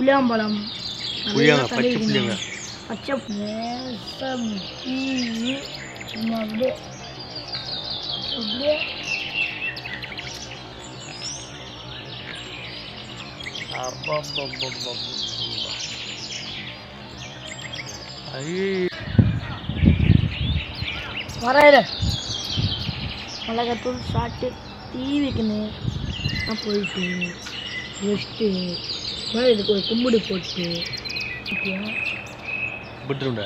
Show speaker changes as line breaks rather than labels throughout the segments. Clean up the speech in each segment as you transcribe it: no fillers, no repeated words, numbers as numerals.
புளியாம்பழம்
புளியாங்க பச்சை புளியாங்க
பச்சை நேசம் டீ சும்மா அப்படியே அப்படியே வரையில மிளகாத்தூள் சாப்பிட்டு டீ வைக்கணும் நான் போயிட்டு ரெஸ்ட்டு இதுக்கு ஒரு கும்பிடு போட்டு
விட்டுருண்டா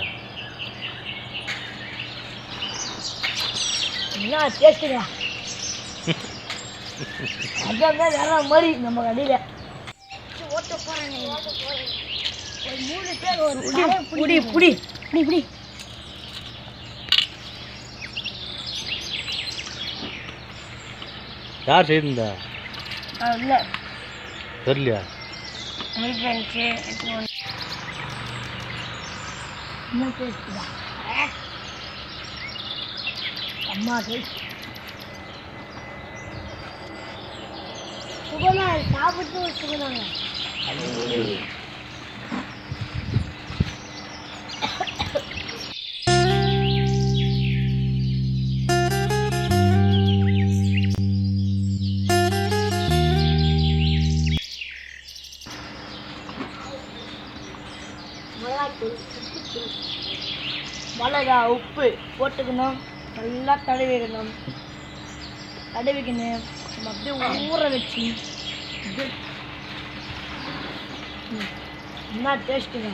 என்ன டேஸ்ட்டுங்க அதான் வேற மாதிரி நம்ம கடையில் ஓட்ட போகிறேன் ஒரு 3 பேர் ஒரு புடி புடி புடி புடி
யார் செய்திருந்தா
இல்லை
தெரியலையா
என்ன டேஸ்ட்டுடா அம்மா டேஸ்ட் சுகமா சாப்பிட்டு சுகமாங்க மிளகா உப்பு போட்டுக்கணும் நல்லா தடவிடணும் தடவிக்கணும் நம்ம அப்படியே ஊற வச்சு என்ன டேஸ்ட்டுங்க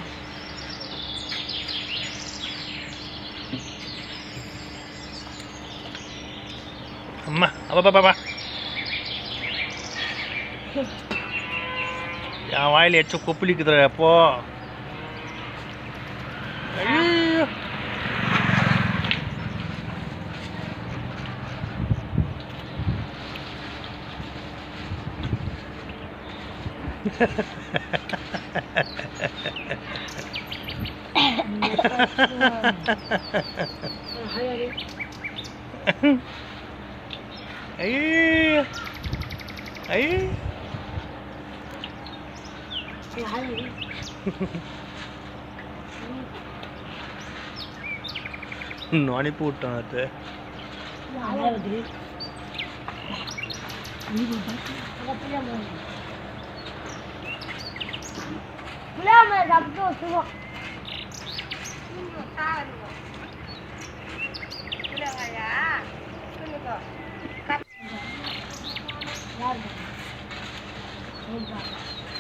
அம்மா அப்பா என் வாயில் எச்ச கொப்பளிக்குதுற அப்போ ஐயோ ஐயோ ஐயோ அனுப்பி விட்டான் அது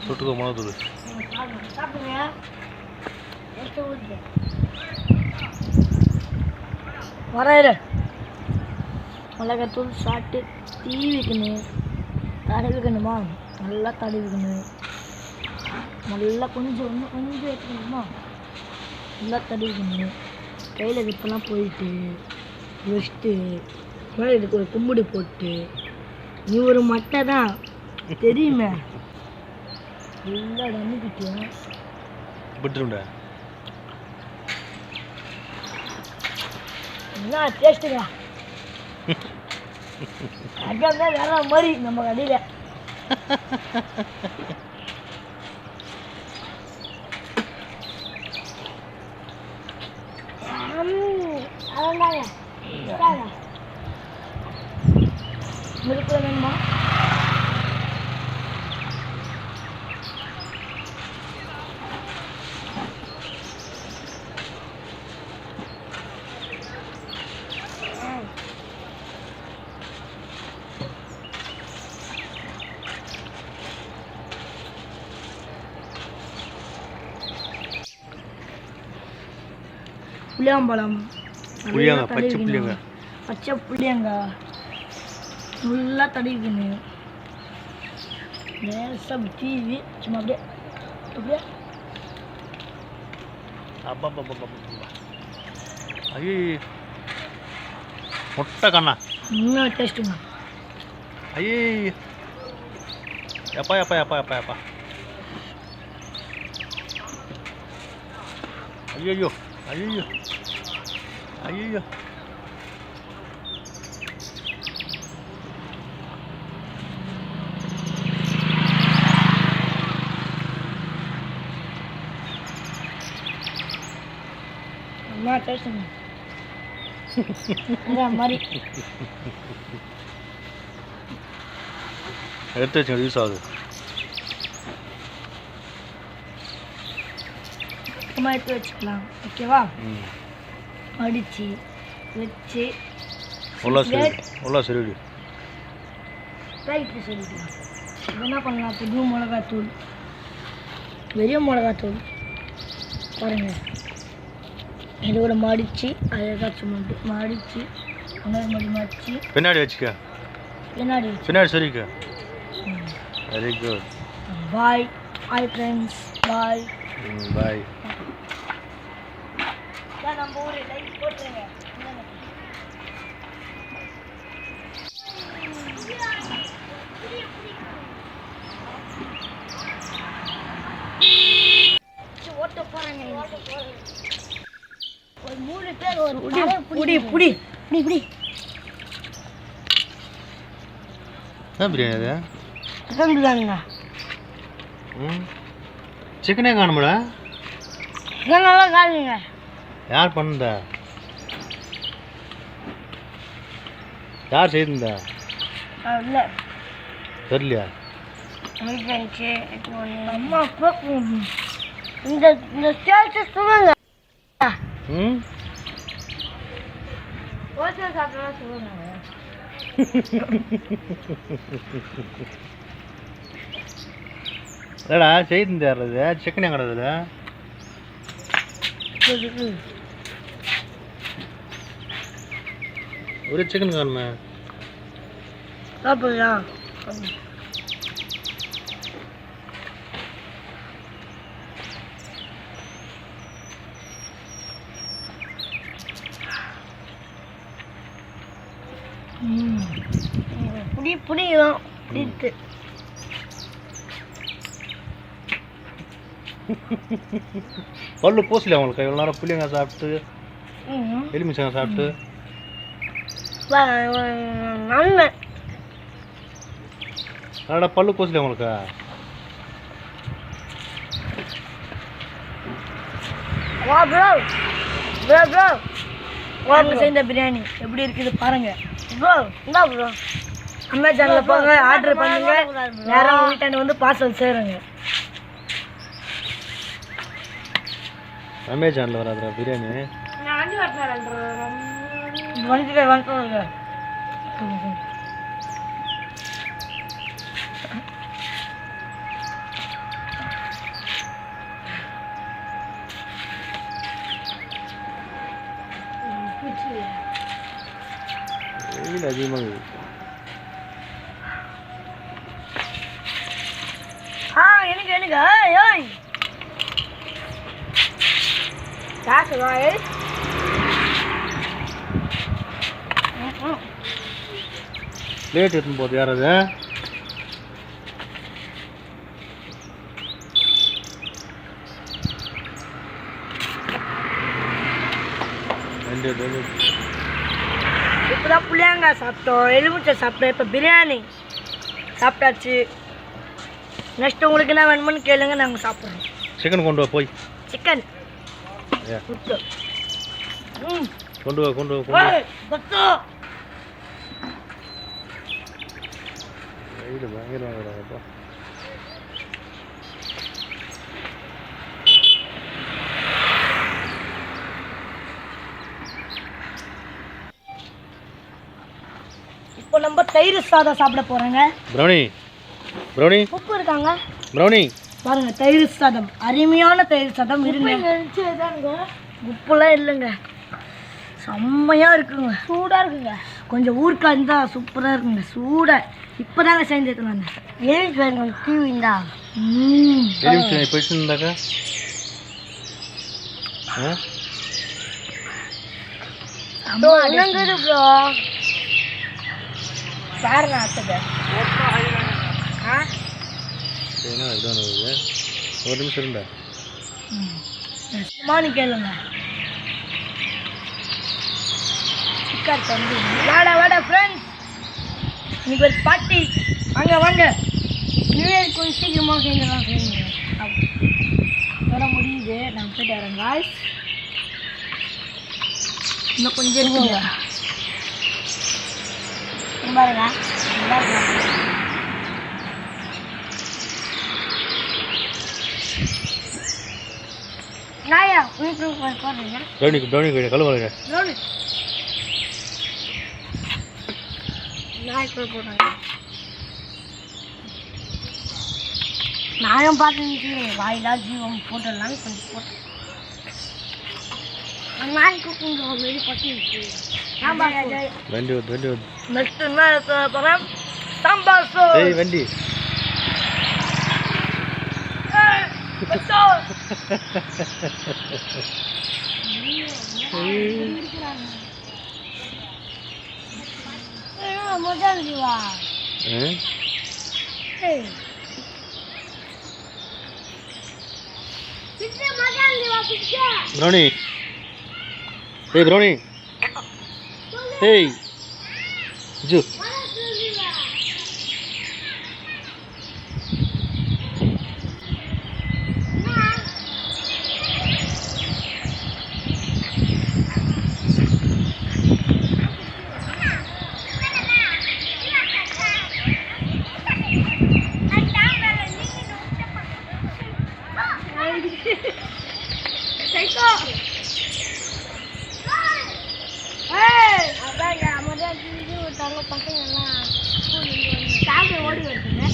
தொட்டுக்கோ மிளகுத்தூள்
வரையில மிளகாத்தூள் சாப்பிட்டு டீ வைக்கணும் தடவிக்கணுமா நல்லா தடவிக்கணும் நல்லா கொஞ்சம் இன்னும் கொஞ்சம் வைக்கணுமா நல்லா தடவிக்கணும் கையில் விப்பெல்லாம் போயிட்டு வச்சுட்டு இதுக்கு ஒரு கும்பிடு போட்டு நீ ஒரு மட்டை தான் தெரியுமே நல்லா தண்ணிக்கிட்டேன்
விட்டுருண்டா
என்ன டேஸ்ட்டுங்க அதான் வேற மாதிரி நம்ம கடையில் அதாங்க முறுக்கு வேணுமா புளியாம்பழம்
புளியாங்க பச்சை புளியாங்க
பச்சை புளியாங்க நல்லா தடவிக்கணும் நேசம் டிவி சும்மா அப்படியே அப்படியே
அப்பா ஐயோ முட்டை கண்ணா
இன்னும் டேஸ்ட்டுங்க
ஐயோ எப்பா ஐயோ ஐயோ ஐயோ
அம்மா டேஸ்ட்டுங்க இந்த மாதிரி
எடுத்து வச்சுங்க யூஸ் ஆகுது.
எடுத்து வச்சுக்கலாம். ஓகேவா? அடிச்சு வச்சு
உள்ள சரி
ரைட்டு சொல்லிக்கலாம். என்ன பண்ணலாம்? புது மிளகாத்தூள், வெறிய மிளகாத்தூள் பாருங்கள். இதோட மடித்து அதை ஏதாச்சும் மடித்து இன்னொரு மடித்து
பின்னாடி வச்சுக்க. பின்னாடி சரிக்கா. Very good.
Bye. Hi friends. Bye.
Bye.
நம்ம ஊர் லைக் போட்டுருங்க. ஓட்ட போறாங்க. ஒரு 3 பேர் ஒரு புடி புடி புடி புடி.
என்ன பிரியாணி அது?
சிக்கன் பிரியாணிங்க.
சிக்கனே காணும்டா.
சிக்கன் நல்லா காணுங்க.
யார் பண்ணுதா? யார் செய்தா?
இல்லை
தெரியலையா?
அம்மா இந்த இந்த ஸ்டேட்டஸ் சொல்லுங்க. ஓட்டல் சாப்பிடலாம் சொல்லுங்க.
இல்லடா செய்து தர்றது சிக்கன் எங்கடா? ஒரு சிக்கன் காணுமே.
சாப்பிடலாம். புடி புடியும் பிடித்து
பல்லு பூசல அவங்களுக்கு. இவ்வளோ நேரம் புளியங்க சாப்பிட்டு எலுமிச்சங்க சாப்பிட்டு அதோட பல்லு பூசல உங்களுக்கு.
செய்த பிரியாணி எப்படி இருக்குது பாருங்க ப்ரோ. என்ன ப்ரோ? அமேசானில் போங்க, ஆர்டர் பண்ணுங்க, நேரம் வீட்டாண்டு வந்து பார்சல் சேருங்க.
அமேசானில் வராதுடா பிரியாணி.
வந்துட்டு
வெயில் அதிகமாக.
எனக்கு ஏய் காசு வாய்.
லேட் எடுத்துன்னு போகுது யார் அது?
இப்போதான் புளியாங்காய் சாப்பிட்டோம், எலுமிச்சை சாப்பிட்டோம், இப்போ பிரியாணி சாப்பிட்டாச்சு. நெக்ஸ்ட் உங்களுக்கு என்ன வேணும்னு கேளுங்க, நாங்கள் சாப்பிட்றோம்.
சிக்கன் கொண்டு வா போய்.
சிக்கன்
கொண்டு வா கொண்டு வா. வெயில் பயங்கரமாக.
இப்போ நம்ம தயிர் சாதம் சாப்பிட போறோங்க.
ப்ரௌனி
உப்பு இருக்காங்க.
ப்ரௌனி
பாருங்க, தயிர் சாதம், அருமையான தயிர் சாதம். இருங்க, உப்புலாம் இல்லைங்க, செம்மையா இருக்குங்க, சூடா இருக்குங்க. கொஞ்சம் ஊருக்கா இருந்தா சூப்பரா இருக்குங்க, சூடா. இப்போதாங்க செஞ்சுருக்கேன். டிவிந்தா
போயிட்டுருந்தாக்கா
ப்ரோ. பாருங்க அத்தக
ஒரு நிமிஷம் இருந்தா
மானி கேளுங்க. சிக்கன் தம்பி வாடா வாடா ஃப்ரெண்ட்ஸ், இன்னைக்கு ஒரு பார்ட்டி. வாங்க வாங்க, நியூ இயர் கொஞ்சம் சீக்கிரமாக செஞ்சிடலாம். செய்யுங்க, வர முடியுது. நான் போயிட்டு வரேன் காய்ஸ். இன்னும் கொஞ்சம் இருக்குங்க. பாருங்க நாயா போடுறீங்க
ப்ரௌனி கழுவாங்க.
நாய்க்குள் போடுறாங்க. நாயும் பார்த்து வாயிலா ஜீவம் போட்டுடலான்னு கொஞ்சம் போட்டேன். நாய்க்கு கொஞ்சம் மாரி பட்டு நெக்ஸ்ட் என்ன போகிறேன் சாம்பார் சோறு.
வண்டி
முதல் ஜீவா
ப்ரௌனி ப்ரௌனி ஜூ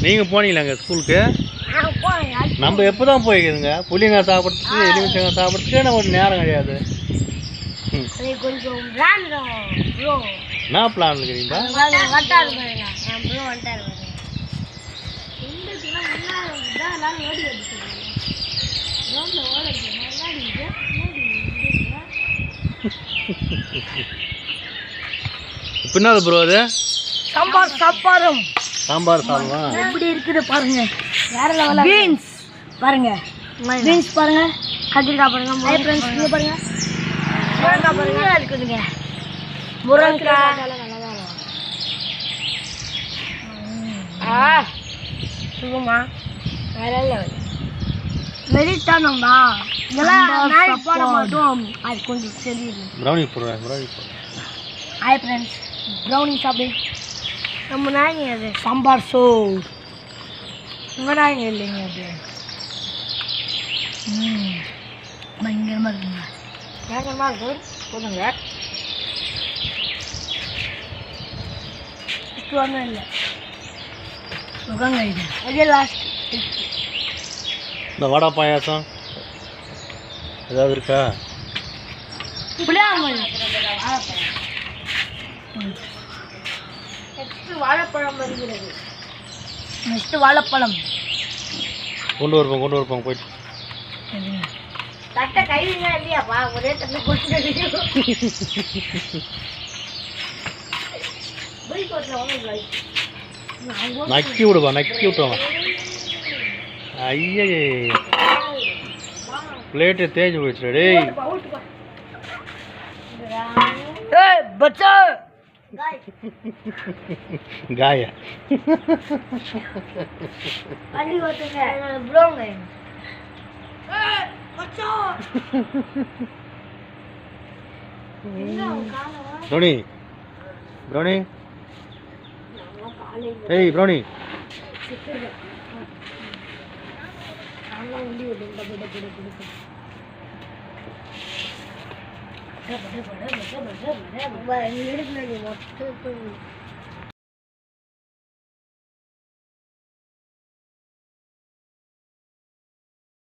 நீங்க போனீங்களாங்க ஸ்கூலுக்கு? நம்ம எப்போதான் போய்க்குதுங்க புளியங்காய் சாப்பிட்றதுக்கு எலுமிச்சங்காய் சாப்பிட்றதுக்கு நம்ம ஒரு நேரம் கிடையாது.
கொஞ்சம்
என்ன பிளான் இருக்கிறீங்களா? பின்னால ப்ரோ அது
சாம்பார் சாப்பாடும்
சாம்பார் சாதமா
எப்படி இருக்குது பாருங்க. பீன்ஸ் பாருங்க, பீன்ஸ் பாருங்க, கத்திரிக்காய் பாருங்க, பாருங்க முருங்காய் பாருங்க இருக்குதுங்க. முருங்காய் சுகமா மெரிட்டானோம்மா இதெல்லாம் நாய் போட மாட்டோம். அது கொஞ்சம் சரியில்லை.
ப்ரௌனி போடுறேன்
ஹாய் ஃப்ரெண்ட்ஸ், ப்ரௌனி சாப்பிடு. நம்ம நாய்ங்க அது சாம்பார் சோறு. உங்கள் நாய்ங்க இல்லைங்க அது. பயங்கரமாக இருக்குங்க. பயங்கரமாக இருக்கும். போதுங்க இಷ್ಟು ஒன்றும் இல்லை. சுகங்க இது. அதே லாஸ்ட்
இந்த வடை பாயாசம் ஏதாவது இருக்கா?
வாழைப்பழம் வருகிறது. நெக்ஸ்ட் வாழைப்பழம்
கொண்டு வருப்போம் போயிட்டு.
தட்டை கைவிங்க இல்லையாப்பா, ஒரே தட்டை கொண்டு
நக்கி விட்டுருவாங்க. ஐயே பிளேட்டு தேஞ்சு போயிடுச்சு. டேய்
பச்சா
காய
அள்ளி ஓட்டுங்க ப்ரோங்க.
ப்ரௌனி ப்ரௌனி
எடுக்கணும்.